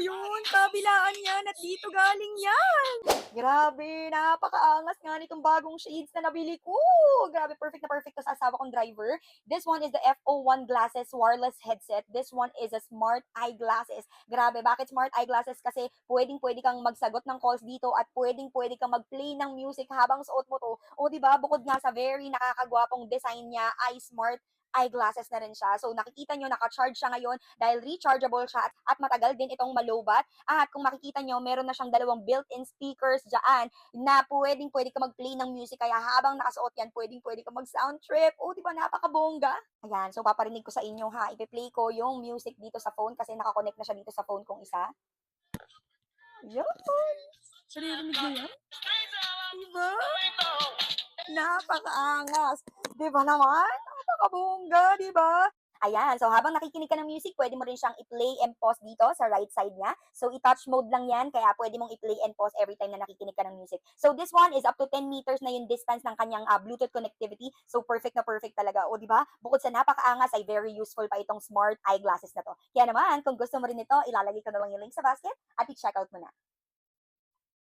yun, kabilaan yan at dito galing yan. Grabe, napakaangas nga nitong bagong shades na nabili ko. Grabe, perfect na perfect to sa asawa kong driver. This one is the FO1 glasses wireless headset. This one is a smart eyeglasses. Grabe, bakit smart eyeglasses? Kasi pwedeng-pwede kang magsagot ng calls dito at pwedeng-pwede kang mag-play ng music habang suot mo to. O, di ba? Bukod nga sa very nakakagwapong design niya, ay smart eyeglasses na rin siya. So, nakikita nyo, naka-charge siya ngayon dahil rechargeable siya at matagal din itong malobat. At kung makikita nyo, meron na siyang dalawang built-in speakers dyan na pwedeng-pwede ka mag-play ng music. Kaya habang nakasuot yan, pwedeng-pwede ka mag-sound trip. O, di ba, napakabongga? Ayan, so paparinig ko sa inyo ha. Ipe-play ko yung music dito sa phone kasi nakakonect na siya dito sa phone kong isa. Yun! Naririnig mo yan? Diba? Napakaangas. 'Di ba naman? Napakabongga, 'di ba? Ayan, so habang nakikinig ka ng music, pwede mo rin siyang i-play and pause dito sa right side niya. So i-touch mode lang 'yan, kaya pwede mong i-play and pause every time na nakikinig ka ng music. So this one is up to 10 meters na yung distance ng kanyang Bluetooth connectivity. So perfect na perfect talaga. O 'di ba? Bukod sa napakaangas ay very useful pa itong smart eyeglasses na 'to. Kaya naman, kung gusto mo rin ito, ilalagay ko na lang yung link sa basket at i-check out mo na.